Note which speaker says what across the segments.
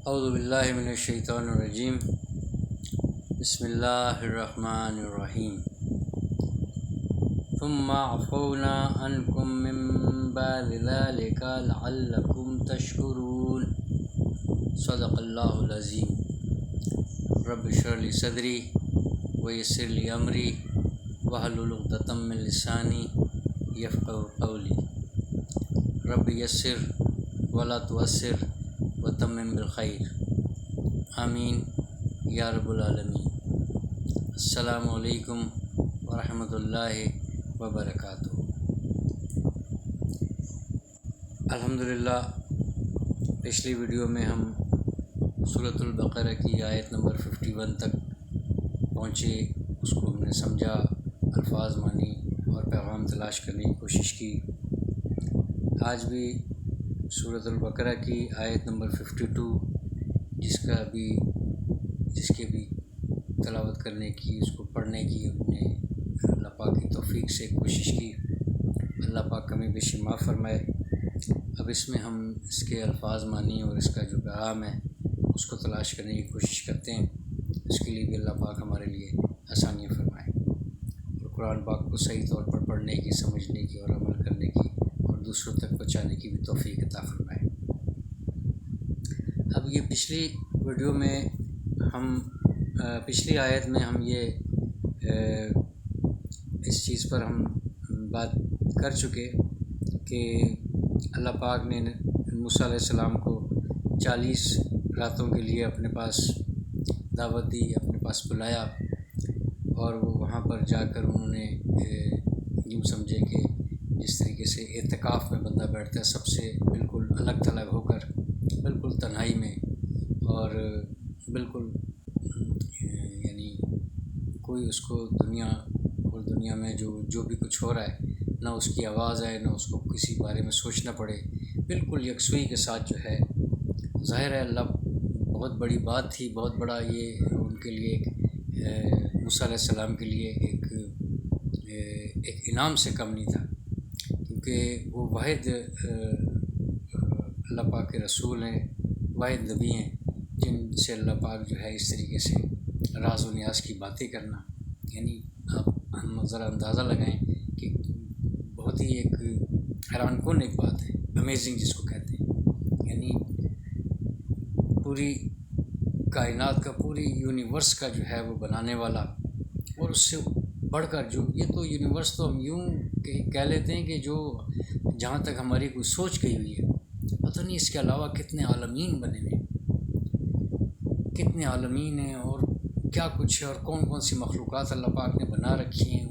Speaker 1: اعوذ باللہ من الشیطان الرجیم بسم اللہ الرحمن الرحیم ثم عفونا عنکم من بعد ذلك لعلکم تشکرون صدق اللہ العظیم۔ رب اشرح لی صدری ویسر لی امری واحلل عقدۃ من لسانی یفقهوا قولی۔ رب یسر ولا تعسر وتمم بالخیر، آمین یا رب العالمین۔ السلام علیکم ورحمۃ اللہ وبرکاتہ۔ الحمدللہ، پچھلی ویڈیو میں ہم سورۃ البقرہ کی آیت نمبر 51 تک پہنچے، اس کو ہم نے سمجھا، الفاظ مانی اور پیغام تلاش کرنے کی کوشش کی۔ آج بھی سورۃ البقرہ کی آیت نمبر 52 جس کے بھی تلاوت کرنے کی، اس کو پڑھنے کی ہم نے اللہ پاک کی توفیق سے کوشش کی۔ اللہ پاک کمی بیشی معاف فرمائے۔ اب اس میں ہم اس کے الفاظ مانی اور اس کا جو پیغام ہے اس کو تلاش کرنے کی کوشش کرتے ہیں۔ اس کے لیے بھی اللہ پاک ہمارے لیے آسانیاں فرمائے اور قرآن پاک کو صحیح طور پر پڑھنے کی، سمجھنے کی اور عمل کرنے کی اور دوسروں تک پہنچانے کی بھی توفیق عطا فرمائے۔ اب یہ پچھلی ویڈیو میں پچھلی آیت میں ہم اس چیز پر ہم بات کر چکے کہ اللہ پاک نے موسیٰ علیہ السلام کو 40 راتوں کے لیے اپنے پاس دعوت دی، اپنے پاس بلایا، اور وہ وہاں پر جا کر انہوں نے یوں سمجھے کہ جس طریقے سے اعتکاف میں بندہ بیٹھتا ہے سب سے بالکل الگ تھلگ ہو کر، بالکل تنہائی میں، اور بالکل یعنی کوئی اس کو دنیا میں جو بھی کچھ ہو رہا ہے نہ اس کی آواز آئے، نہ اس کو کسی بارے میں سوچنا پڑے، بالکل یکسوئی کے ساتھ جو ہے۔ ظاہر ہے اللہ بہت بڑی بات تھی، بہت بڑا یہ ان کے لیے موسیٰ علیہ السلام کے لیے ایک انعام سے کم نہیں تھا، کیونکہ وہ واحد اللہ پاک کے رسول ہیں، واحد نبی ہیں جن سے اللہ پاک جو ہے اس طریقے سے راز و نیاز کی باتیں کرنا، یعنی ہم ذرا اندازہ لگائیں کہ بہت ہی ایک حیران کن ایک بات ہے، امیزنگ جس کو کہتے ہیں، یعنی پوری کائنات کا، پوری یونیورس کا جو ہے وہ بنانے والا، اور اس سے بڑھ کر جو یہ تو یونیورس تو ہم یوں کہہ لیتے ہیں کہ جو جہاں تک ہماری کوئی سوچ گئی ہوئی ہے، پتہ نہیں اس کے علاوہ کتنے عالمین بنے ہوئے، کتنے عالمین ہیں اور کیا کچھ ہے، اور کون کون سی مخلوقات اللہ پاک نے بنا رکھی ہیں،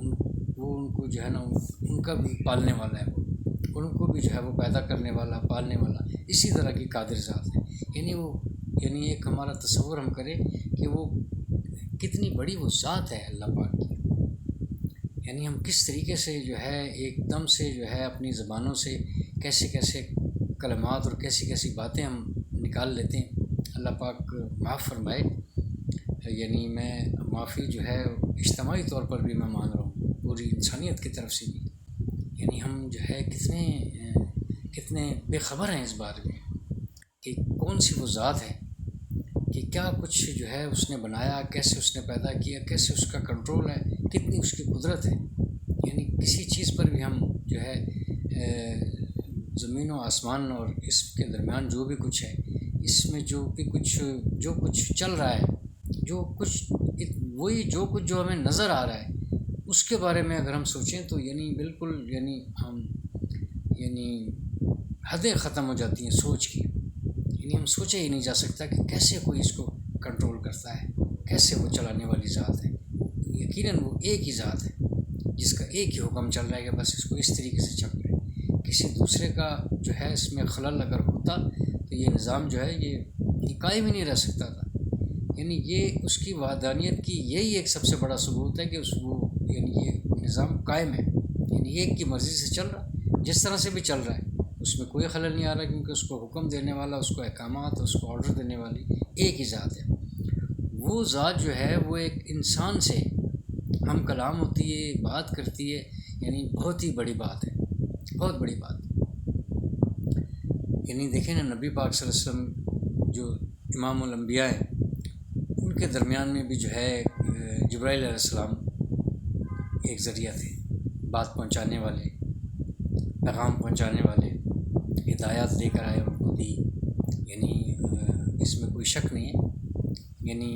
Speaker 1: وہ ان کو جو ہے نا ان کا بھی پالنے والا ہے، وہ ان کو بھی جو ہے وہ پیدا کرنے والا، پالنے والا، اسی طرح کی قادر ذات ہے۔ یعنی ایک ہمارا تصور ہم کریں کہ وہ کتنی بڑی وہ ذات ہے اللہ پاک کی، یعنی ہم کس طریقے سے جو ہے ایک دم سے جو ہے اپنی زبانوں سے کیسے کیسے کلمات اور کیسی کیسی باتیں ہم نکال لیتے ہیں۔ اللہ پاک معاف فرمائے۔ یعنی میں معافی جو ہے اجتماعی طور پر بھی میں مانگ رہا ہوں، پوری انسانیت کی طرف سے بھی، یعنی ہم جو ہے کتنے بے خبر ہیں اس بارے میں کہ کون سی وہ ذات ہے، کہ کیا کچھ جو ہے اس نے بنایا، کیسے اس نے پیدا کیا، کیسے اس کا کنٹرول ہے، کتنی اس کی قدرت ہے۔ یعنی کسی چیز پر بھی ہم جو ہے زمین و آسمان اور اس کے درمیان جو بھی کچھ ہے، اس میں جو کچھ چل رہا ہے، جو کچھ جو ہمیں نظر آ رہا ہے، اس کے بارے میں اگر ہم سوچیں تو یعنی بالکل ہم حدیں ختم ہو جاتی ہیں سوچ کی، یعنی ہم سوچا ہی نہیں جا سکتا کہ کیسے کوئی اس کو کنٹرول کرتا ہے، کیسے وہ چلانے والی ذات ہے۔ یقیناً وہ ایک ہی ذات ہے جس کا ایک ہی حکم چل رہا ہے کہ بس اس کو اس طریقے سے چل رہا ہے، کسی دوسرے کا جو ہے اس میں خلل اگر ہوتا تو یہ نظام جو ہے یہ قائم ہی نہیں رہ سکتا تھا۔ یعنی یہ اس کی وحدانیت کی یہی ایک سب سے بڑا ثبوت ہے کہ یہ نظام قائم ہے، یعنی ایک کی مرضی سے چل رہا، جس طرح سے بھی چل رہا ہے، اس میں کوئی خلل نہیں آ رہا، کیونکہ اس کو حکم دینے والا، اس کو احکامات، اس کو آرڈر دینے والی ایک ہی ذات ہے۔ وہ ذات جو ہے وہ ایک انسان سے ہم کلام ہوتی ہے، بات کرتی ہے، یعنی بہت ہی بڑی بات ہے، بہت بڑی بات۔ یعنی دیکھیں نا، نبی پاک صلی اللہ علیہ وسلم جو امام الانبیاء ہیں، ان کے درمیان میں بھی جو ہے جبرائیل علیہ السلام ایک ذریعہ تھے، بات پہنچانے والے، پیغام پہنچانے والے، ہدایات لے کر آئے، ان کو دی، یعنی اس میں کوئی شک نہیں ہے، یعنی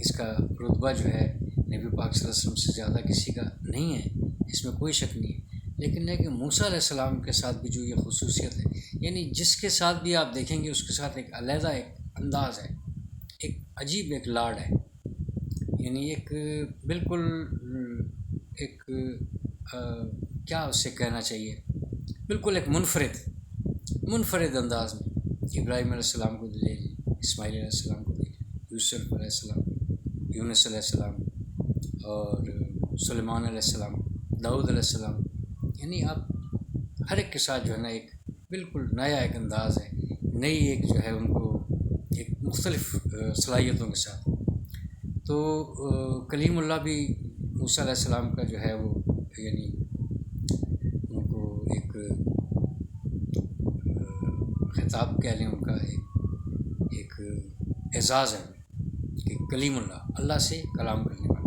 Speaker 1: اس کا رتبہ جو ہے نبی پاک صلی اللہ علیہ وسلم سے زیادہ کسی کا نہیں ہے، اس میں کوئی شک نہیں ہے۔ لیکن ہے کہ موسیٰ علیہ السلام کے ساتھ بھی جو یہ خصوصیت ہے، یعنی جس کے ساتھ بھی آپ دیکھیں گے اس کے ساتھ ایک علیحدہ ایک انداز ہے، ایک عجیب ایک لاڈ ہے، یعنی ایک بالکل ایک کیا اس سے کہنا چاہیے، بالکل ایک منفرد انداز میں ابراہیم علیہ السلام کو لے لیں، اسماعیل علیہ السلام کو لے لیں، یوسف علیہ السلام، یونس علیہ السلام، اور سلیمان علیہ السلام، داؤد علیہ السلام، یعنی آپ ہر ایک کے ساتھ جو ہے نا ایک بالکل نیا ایک انداز ہے، نئی ایک جو ہے ان کو ایک مختلف صلاحیتوں کے ساتھ۔ تو کلیم اللہ بھی موسیٰ علیہ السلام کا جو ہے وہ یعنی ان کو ایک خطاب کہہ لیں، ان کا ایک اعزاز ہے کہ کلیم اللہ سے کلام کرنے والا۔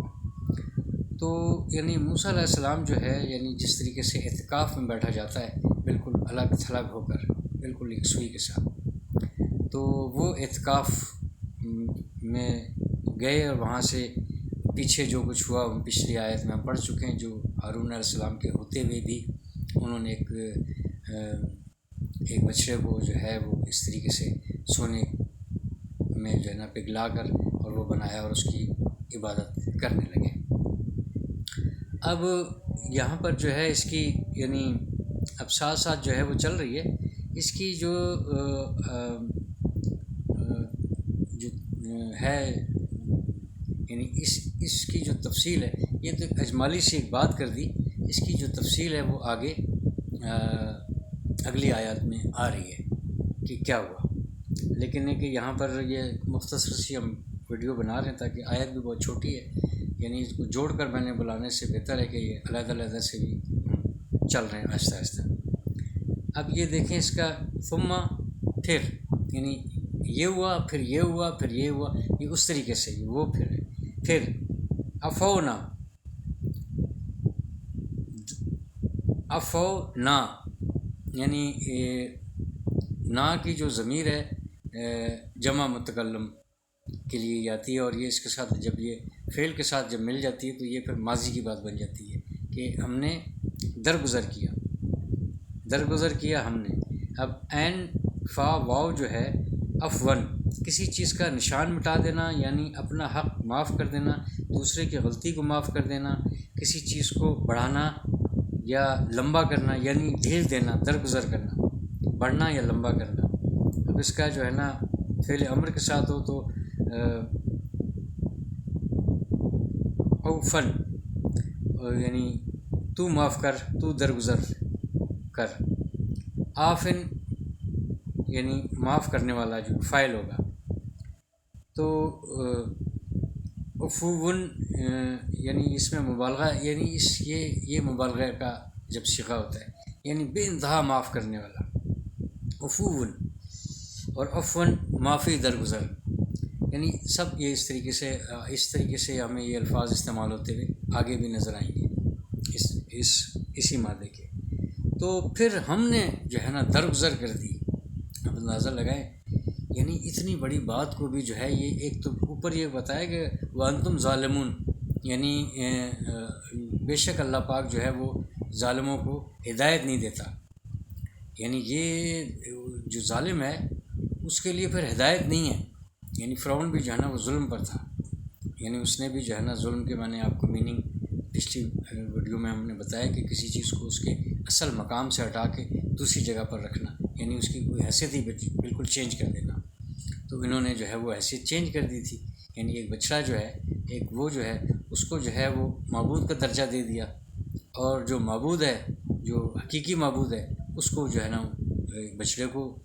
Speaker 1: تو یعنی موسیٰ علیہ السلام جو ہے یعنی جس طریقے سے اعتکاف میں بیٹھا جاتا ہے بالکل الگ تھلگ ہو کر، بالکل یکسوئی کے ساتھ، تو وہ اعتکاف میں گئے، اور وہاں سے پیچھے جو کچھ ہوا ہم پچھلی آیت میں ہم پڑھ چکے ہیں، جو ہارون علیہ السلام کے ہوتے ہوئے بھی انہوں نے ایک بچڑے کو جو ہے وہ اس طریقے سے سونے میں جو ہے نا پگھلا کر اور وہ بنایا اور اس کی عبادت کرنے لگے۔ اب یہاں پر جو ہے اس کی یعنی اب ساتھ ساتھ جو ہے وہ چل رہی ہے، اس کی جو ہے یعنی اس کی جو تفصیل ہے، یہ تو اجمالی سے ایک بات کر دی، اس کی جو تفصیل ہے وہ آگے اگلی آیات میں آ رہی ہے کہ کیا ہوا، لیکن ہے کہ یہاں پر یہ مختصر سی ہم ویڈیو بنا رہے ہیں تاکہ آیت بھی بہت چھوٹی ہے، یعنی اس کو جوڑ کر میں نے بلانے سے بہتر ہے کہ یہ علیحدہ سے بھی چل رہے ہیں آہستہ آہستہ۔ اب یہ دیکھیں اس کا ثم، پھر یعنی یہ ہوا، پھر یہ ہوا، پھر یہ ہوا، یہ اس طریقے سے وہ پھر عفونا یعنی نا کی جو ضمیر ہے جمع متکلم کے لیے آتی ہے، اور یہ اس کے ساتھ جب یہ فعل کے ساتھ جب مل جاتی ہے تو یہ پھر ماضی کی بات بن جاتی ہے کہ ہم نے درگزر کیا ہم نے۔ اب عین فا واو جو ہے عفون، کسی چیز کا نشان مٹا دینا، یعنی اپنا حق معاف کر دینا، دوسرے کی غلطی کو معاف کر دینا، کسی چیز کو بڑھانا یا لمبا کرنا، یعنی ڈھیل دینا، درگزر کرنا، بڑھنا یا لمبا کرنا۔ اب اس کا جو ہے نا فعل امر کے ساتھ ہو تو اوفن، یعنی تو معاف کر، تو درگزر کر، آفن یعنی معاف کرنے والا جو فاعل ہوگا، تو عفون یعنی اس میں مبالغہ، یعنی یہ مبالغہ کا جب صیغہ ہوتا ہے یعنی بے انتہا معاف کرنے والا، عفون، اور عفون معافی، درگزر، یعنی سب یہ اس طریقے سے ہمیں یہ الفاظ استعمال ہوتے ہوئے آگے بھی نظر آئیں گے اسی مادے کے۔ تو پھر ہم نے جو ہے نا درگزر کر دی۔ اب اندازہ لگائیں، یعنی اتنی بڑی بات کو بھی جو ہے یہ ایک تو اوپر یہ بتایا کہ وانتم ظالمون، یعنی بے شک اللہ پاک جو ہے وہ ظالموں کو ہدایت نہیں دیتا، یعنی یہ جو ظالم ہے اس کے لیے پھر ہدایت نہیں ہے، یعنی فرعون بھی جو ہے نا وہ ظلم پر تھا، یعنی اس نے بھی جو ہے نا ظلم کے، میں نے آپ کو میننگ پچھلی ویڈیو میں ہم نے بتایا کہ کسی چیز کو اس کے اصل مقام سے ہٹا کے دوسری جگہ پر رکھنا، یعنی اس کی کوئی حیثیت ہی بالکل چینج کر دینا۔ تو انہوں نے جو ہے وہ حیثیت چینج کر دی تھی، یعنی ایک بچڑا جو ہے، ایک وہ جو ہے اس کو جو ہے وہ معبود کا درجہ دے دیا، اور جو معبود ہے، جو حقیقی معبود ہے، اس کو جو ہے نا بچڑے کو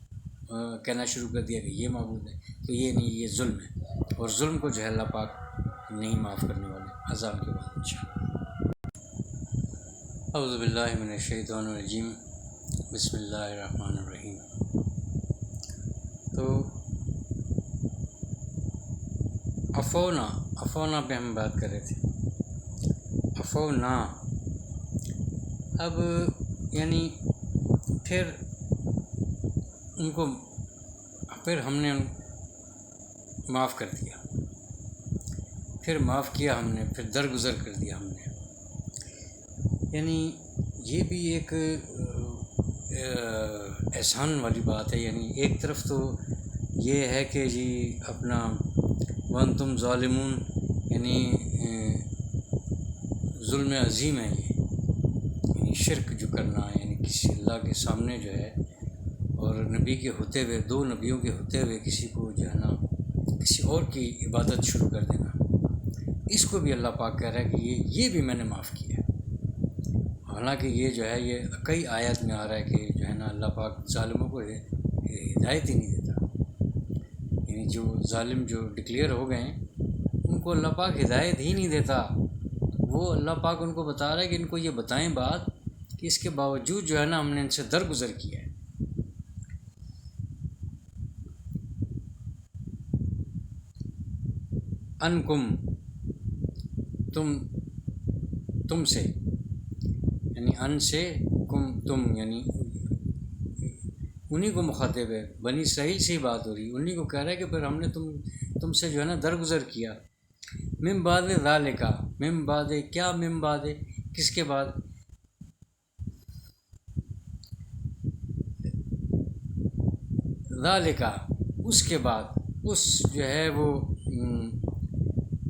Speaker 1: کہنا شروع کر دیا کہ یہ معبود ہے، تو یہ نہیں، یہ ظلم ہے، اور ظلم کو جو ہے اللہ پاک نہیں معاف کرنے والے۔ اذان کے بعد انشاءاللہ۔ اعوذ باللہ من الشیطان الرجیم، بسم اللہ الرحمن الرحیم۔ تو افونا پہ ہم بات کر رہے تھے. افونا، اب یعنی پھر ہم نے معاف کر دیا، پھر معاف کیا ہم نے، پھر درگزر کر دیا ہم نے. یعنی یہ بھی ایک احسان والی بات ہے. یعنی ایک طرف تو یہ ہے کہ جی اپنا وانتم ظالمون، یعنی ظلم عظیم ہے یہ، یعنی شرک جو کرنا ہے، یعنی کسی اللہ کے سامنے جو ہے، اور نبی کے ہوتے ہوئے، 2 نبیوں کے ہوتے ہوئے کسی کو جو ہے نا کسی اور کی عبادت شروع کر دینا. اس کو بھی اللہ پاک کہہ رہا ہے کہ یہ بھی میں نے معاف کیا ہے. حالانکہ یہ جو ہے یہ کئی آیات میں آ رہا ہے کہ جو ہے نا اللہ پاک ظالموں کو ہدایت ہی نہیں دیتا. یعنی جو ظالم جو ڈکلیئر ہو گئے ہیں ان کو اللہ پاک ہدایت ہی نہیں دیتا. وہ اللہ پاک ان کو بتا رہا ہے کہ ان کو یہ بتائیں بات کہ اس کے باوجود جو ہے نا ہم نے ان سے درگزر کیا ہے. انکم، تم سے، یعنی ان سے کم تم، یعنی انہی کو مخاطب ہے، بنی اسرائیل سے ہی بات ہو رہی، انہی کو کہہ رہا ہے کہ پھر ہم نے تم سے جو ہے نا درگزر کیا. من بعد ذالک، من بعد کیا، من بعد کس کے بعد، ذالک اس کے بعد، اس جو ہے وہ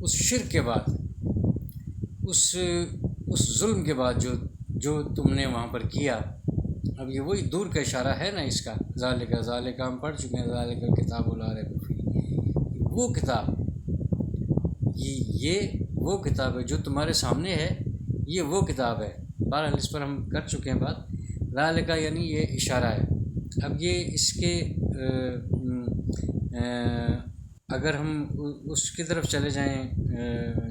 Speaker 1: اس شرک کے بعد، اس ظلم کے بعد جو تم نے وہاں پر کیا. اب یہ وہی دور کا اشارہ ہے نا اس کا. ذالک ہم پڑھ چکے ہیں، ذالک الکتاب لا ریب فیہ، وہ کتاب، یہ وہ کتاب ہے جو تمہارے سامنے ہے، یہ وہ کتاب ہے. بہرحال اس پر ہم کر چکے ہیں بات. ذالک یعنی یہ اشارہ ہے. اب یہ اس کے اگر ہم اس کی طرف چلے جائیں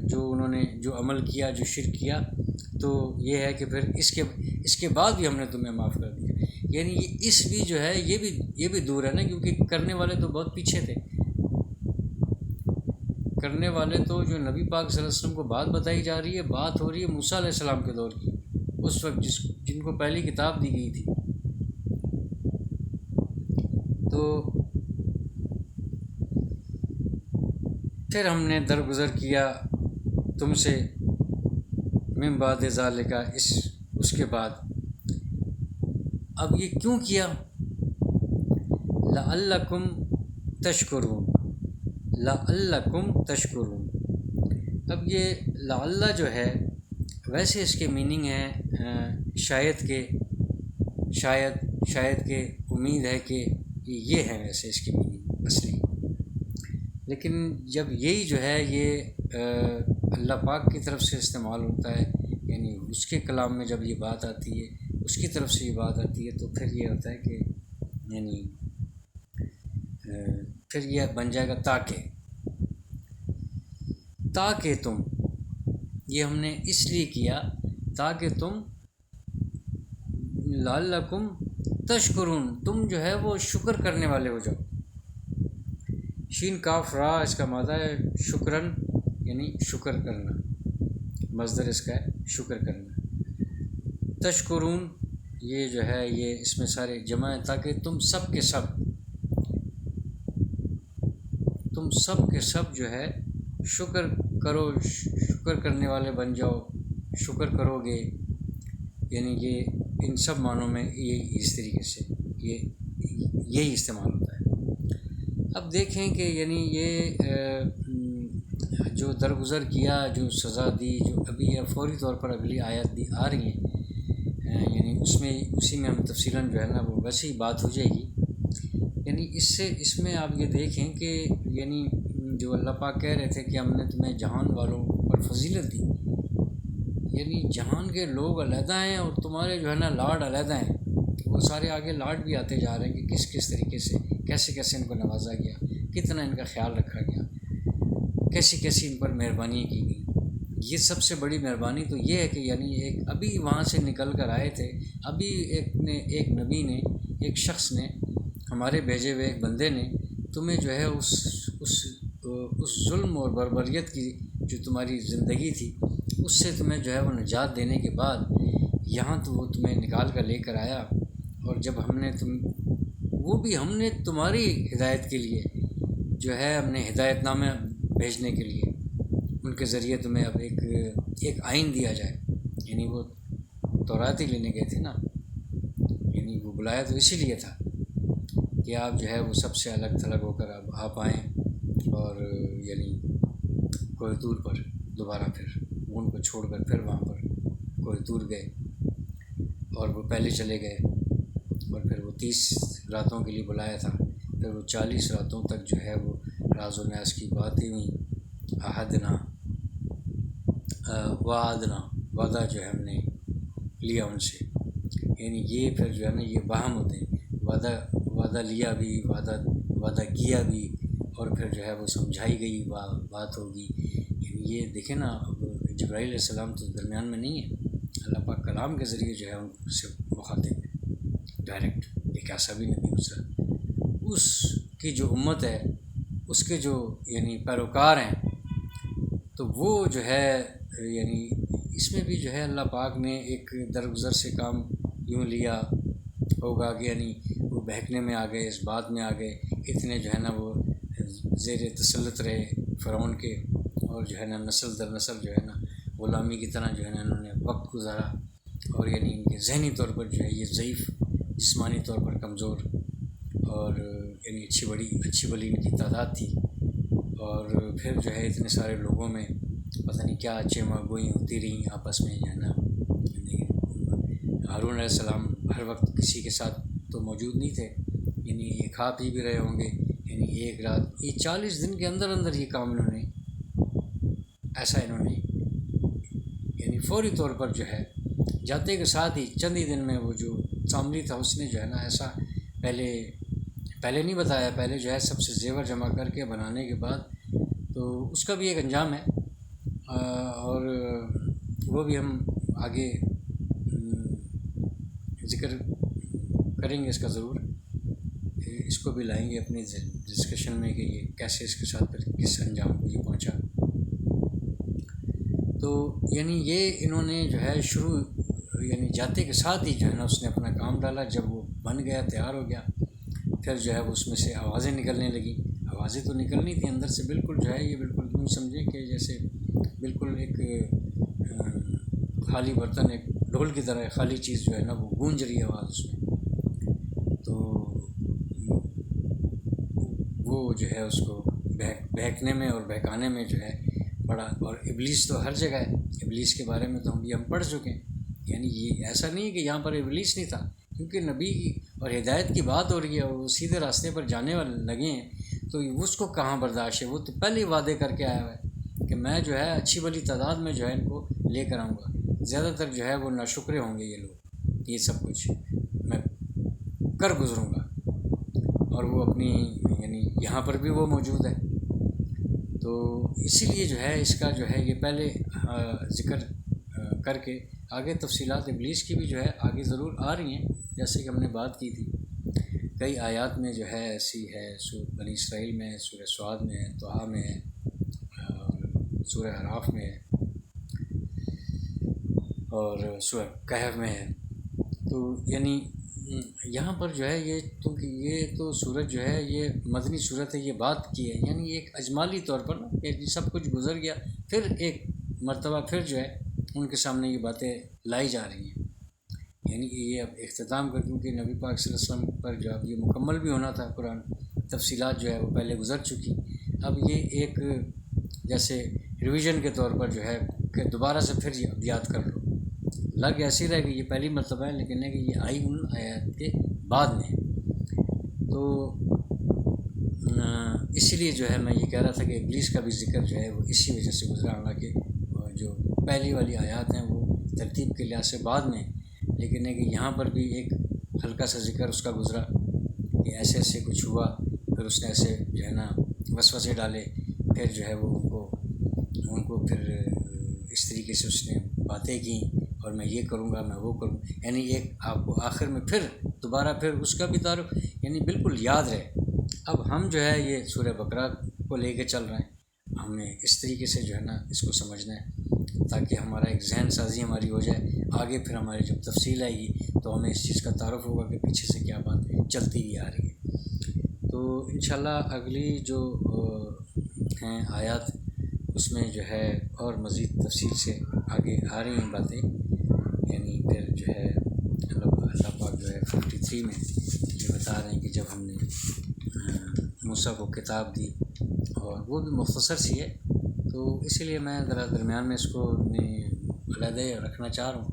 Speaker 1: جو انہوں نے جو عمل کیا، جو شرک کیا، تو یہ ہے کہ پھر اس کے بعد بھی ہم نے تمہیں معاف کر دیا. یعنی یہ اس بھی جو ہے یہ بھی دور ہے نا، کیونکہ کرنے والے تو بہت پیچھے تھے. کرنے والے تو جو نبی پاک صلی اللہ علیہ وسلم کو بات بتائی جا رہی ہے، بات ہو رہی ہے موسیٰ علیہ السلام کے دور کی، اس وقت جن کو پہلی کتاب دی گئی تھی. تو پھر ہم نے درگزر کیا تم سے، من بعد ذالک، اس کے بعد. اب یہ کیوں کیا؟ لعلکم تشکرون، لعلکم تشکرون. اب یہ لعل جو ہے ویسے اس کے میننگ ہے شاید کہ امید ہے کہ یہ ہے ویسے اس کی میننگ اصلی. لیکن جب یہی جو ہے یہ اللہ پاک کی طرف سے استعمال ہوتا ہے، یعنی اس کے کلام میں جب یہ بات آتی ہے، اس کی طرف سے یہ بات آتی ہے، تو پھر یہ ہوتا ہے کہ یعنی پھر یہ بن جائے گا تاکہ تم، یہ ہم نے اس لیے کیا تاکہ تم، لعلکم تشکرون، تم جو ہے وہ شکر کرنے والے ہو جاؤ. شین کاف را اس کا مادہ ہے شکرن، یعنی شکر کرنا، مصدر اس کا ہے شکر کرنا. تشکرون یہ جو ہے یہ اس میں سارے جمع ہے، تاکہ تم سب کے سب جو ہے شکر کرو، شکر کرنے والے بن جاؤ، شکر کرو گے. یعنی یہ ان سب معنوں میں یہ اس طریقے سے یہی استعمال ہوتا ہے. اب دیکھیں کہ یعنی یہ جو درگزر کیا، جو سزا دی، جو ابھی فوری طور پر اگلی آیات بھی آ رہی ہیں، یعنی اسی میں ہم تفصیلاً جو ہے نا وہ ویسے ہی بات ہو جائے گی. یعنی اس میں آپ یہ دیکھیں کہ یعنی جو اللہ پاک کہہ رہے تھے کہ ہم نے تمہیں جہان والوں پر فضیلت دی، یعنی جہان کے لوگ علیحدہ ہیں اور تمہارے جو ہے نا لاڈ علیحدہ ہیں. وہ سارے آگے لاڈ بھی آتے جا رہے ہیں کہ کس طریقے سے کیسے ان کو نوازا گیا، کتنا ان کا خیال رکھا گیا، کیسی ان پر مہربانی کی گئی. یہ سب سے بڑی مہربانی تو یہ ہے کہ یعنی ابھی وہاں سے نکل کر آئے تھے، ابھی ایک نبی نے، ایک شخص نے، ہمارے بھیجے ہوئے ایک بندے نے تمہیں جو ہے اس اس ظلم اور بربریت کی جو تمہاری زندگی تھی اس سے تمہیں جو ہے وہ نجات دینے کے بعد یہاں تو وہ تمہیں نکال کر لے کر آیا، اور جب ہم نے تمہاری ہدایت کے لیے جو ہے ہم نے ہدایت نامہ بھیجنے کے لیے ان کے ذریعے تمہیں اب ایک آئین دیا جائے، یعنی وہ تورات ہی لینے گئے تھے نا، یعنی وہ بلایا تو اسی لیے تھا کہ آپ جو ہے وہ سب سے الگ تھلگ ہو کر اب آپ آئیں، اور یعنی کوئی طور پر دوبارہ پھر ان کو چھوڑ کر پھر وہاں پر کوئی طور گئے، اور وہ پہلے چلے گئے، اور پھر وہ 30 راتوں کے لیے بلایا تھا، پھر وہ 40 راتوں تک جو ہے وہ راز و نیاز کی باتیں ہوئیں، عہدنا وعدنا، وعدہ جو ہے ہم نے لیا ان سے، یعنی یہ پھر جو ہے نا یہ باہم ہوتے ہیں، وعدہ لیا بھی، وعدہ کیا بھی، اور پھر جو ہے وہ سمجھائی گئی بات ہوگی، یعنی یہ دیکھیں نا، اب جبرائیل علیہ السلام تو درمیان میں نہیں ہے، اللہ پاک کلام کے ذریعے جو ہے ان سے مخاطب ڈائریکٹ، ایک ایسا بھی نبی گزرا، اس کی جو امت ہے، اس کے جو یعنی پیروکار ہیں، تو وہ جو ہے یعنی اس میں بھی جو ہے اللہ پاک نے ایک درگزر سے کام یوں لیا ہوگا کہ یعنی وہ بہکنے میں آ گئے، اس بات میں آ گئے، اتنے جو ہے نا وہ زیر تسلط رہے فرعون کے، اور جو ہے نا نسل در نسل جو ہے نا غلامی کی طرح جو ہے نا انہوں نے وقت گزارا، اور یعنی ان کے ذہنی طور پر جو ہے یہ ضعیف، جسمانی طور پر کمزور، اور یعنی اچھی بڑی ان کی تعداد تھی، اور پھر جو ہے اتنے سارے لوگوں میں پتہ نہیں کیا چیما گوئی ہوتی رہیں آپس میں جو ہے نا، ہارون علیہ السلام ہر وقت کسی کے ساتھ تو موجود نہیں تھے، یعنی یہ کھا پی بھی رہے ہوں گے، یعنی ایک رات یہ 40 دن کے اندر یہ کام انہوں نے یعنی فوری طور پر جو ہے جاتے کے ساتھ ہی چند ہی دن میں وہ جو سامری تھا اس نے جو ہے نا ایسا پہلے نہیں بتایا، پہلے جو ہے سب سے زیور جمع کر کے بنانے کے بعد، تو اس کا بھی ایک انجام ہے، اور وہ بھی ہم آگے ذکر کریں گے اس کا ضرور، اس کو بھی لائیں گے اپنی ڈسکشن میں کہ یہ کیسے اس کے ساتھ پھر کس انجام کو یہ پہنچا۔ تو یعنی یہ انہوں نے جو ہے یعنی جاتے کے ساتھ ہی جو ہے نا اس نے اپنا کام ڈالا، جب وہ بن گیا، تیار ہو گیا، پھر جو ہے وہ اس میں سے آوازیں نکلنے لگیں، آوازیں تو نکلنی تھیں اندر سے، بالکل جو ہے یہ بالکل یوں سمجھیں کہ جیسے بالکل ایک خالی برتن، ایک ڈھول کی طرح خالی چیز جو ہے نا وہ گونج رہی ہے آواز اس میں، تو وہ جو ہے اس کو بہکنے میں اور بہکانے میں جو ہے بڑا، اور ابلیس تو ہر جگہ ہے، ابلیس کے بارے میں تو ہم پڑھ چکے ہیں، یعنی یہ ایسا نہیں کہ یہاں پر ابلیس نہیں تھا، کیونکہ نبی اور ہدایت کی بات ہو رہی ہے اور وہ سیدھے راستے پر جانے والے لگے ہیں، تو اس کو کہاں برداشت ہے، وہ تو پہلے ہی وعدے کر کے آیا ہوا ہے کہ میں جو ہے اچھی بلی تعداد میں جو ہے ان کو لے کر آؤں گا، زیادہ تر جو ہے وہ ناشکرے ہوں گے یہ لوگ، یہ سب کچھ میں کر گزروں گا، اور وہ اپنی یعنی یہاں پر بھی وہ موجود ہے، تو اسی لیے جو ہے اس کا جو ہے یہ پہلے ذکر کر کے آگے تفصیلات ابلیس کی بھی جو ہے آگے ضرور آ رہی ہیں، جیسے کہ ہم نے بات کی تھی، کئی آیات میں جو ہے ایسی ہے، بنی اسرائیل میں ہے، سورہ سعد میں ہے، طٰہٰ میں ہے، سورہ اعراف میں ہے، اور سورہ کہف میں ہے، تو یعنی یہاں پر جو ہے یہ تو سورت جو ہے یہ مدنی صورت ہے، یہ بات کی ہے، یعنی ایک اجمالی طور پر نا کہ سب کچھ گزر گیا، پھر ایک مرتبہ پھر جو ہے ان کے سامنے یہ باتیں لائی جا رہی ہیں، یعنی یہ اب اختتام کر، کیونکہ نبی پاک صلی اللہ علیہ وسلم پر جو اب یہ مکمل بھی ہونا تھا قرآن، تفصیلات جو ہے وہ پہلے گزر چکی، اب یہ ایک جیسے ریویژن کے طور پر جو ہے کہ دوبارہ سے پھر یہ یاد کر لو، لگ ایسی رہے کہ یہ پہلی مرتبہ ہے، لیکن ہے کہ یہ آئی ان آیات کے بعد میں، تو اسی لیے جو ہے میں یہ کہہ رہا تھا کہ ابلیس کا بھی ذکر جو ہے وہ اسی وجہ سے گزرا، حالانکہ جو پہلی والی آیات ہیں وہ ترتیب کے لحاظ سے بعد میں، لیکن ہے کہ یہاں پر بھی ایک ہلکا سا ذکر اس کا گزرا کہ ایسے ایسے کچھ ہوا، پھر اس نے ایسے جو ہے نا وسوسے ڈالے، پھر جو ہے وہ ان کو پھر اس طریقے سے اس نے باتیں کیں، اور میں یہ کروں گا، میں وہ کروں، یعنی ایک آپ کو آخر میں پھر دوبارہ پھر اس کا بھی تعارف یعنی بالکل یاد رہے۔ اب ہم جو ہے یہ سورہ بقرہ کو لے کے چل رہے ہیں. ہمیں اس طریقے سے جو ہے نا اس کو سمجھنا ہے تاکہ ہمارا ایک ذہن سازی ہماری ہو جائے. آگے پھر ہماری جب تفصیل آئے گی تو ہمیں اس چیز کا تعارف ہوگا کہ پیچھے سے کیا بات چلتی ہوئی آ رہی ہے. تو انشاءاللہ اگلی جو ہیں آیات اس میں جو ہے اور مزید تفصیل سے آگے آ رہی ہیں باتیں. یعنی پھر جو ہے اللہ پاک جو ہے 53 میں یہ بتا رہے ہیں کہ جب ہم نے موسیٰ کو کتاب دی اور وہ بھی مختصر سی ہے تو اسی لیے میں ذرا درمیان میں اس کو علیحدہ رکھنا چاہ رہا ہوں.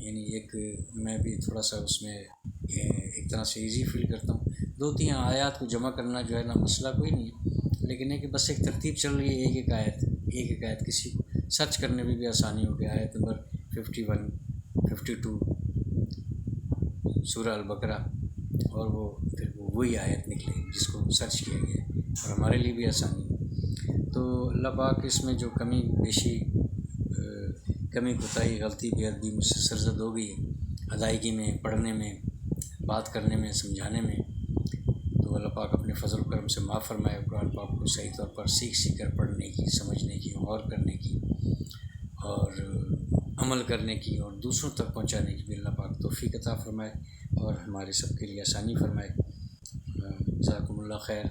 Speaker 1: یعنی ایک میں بھی تھوڑا سا اس میں ایک طرح سے ایزی فیل کرتا ہوں. 2-3 آیات کو جمع کرنا جو ہے نا مسئلہ کوئی نہیں ہے, لیکن ہے کہ بس ایک ترتیب چل رہی ہے. ایک آیت کسی کو سرچ کرنے میں بھی آسانی ہو گئی. آیت نمبر 51 52 سورہ البقرہ اور وہ پھر وہی آیت نکلے جس کو سرچ کیا گیا اور ہمارے لیے بھی آسانی ہے. تو اللہ پاک اس میں جو کمی بیشی کمی کوتاہی غلطی بے ادبی مجھ سے سرزد ہو گئی ہے ادائیگی میں, پڑھنے میں, بات کرنے میں, سمجھانے میں, تو اللہ پاک اپنے فضل و کرم سے معاف فرمائے. قرآن پاک کو صحیح طور پر سیکھ کر پڑھنے کی, سمجھنے کی, غور کرنے کی اور عمل کرنے کی اور دوسروں تک پہنچانے کی بھی اللہ پاک توفیق عطا فرمائے اور ہمارے سب کے لیے آسانی فرمائے. جزاکم اللہ خیر.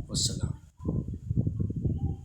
Speaker 1: والسلام.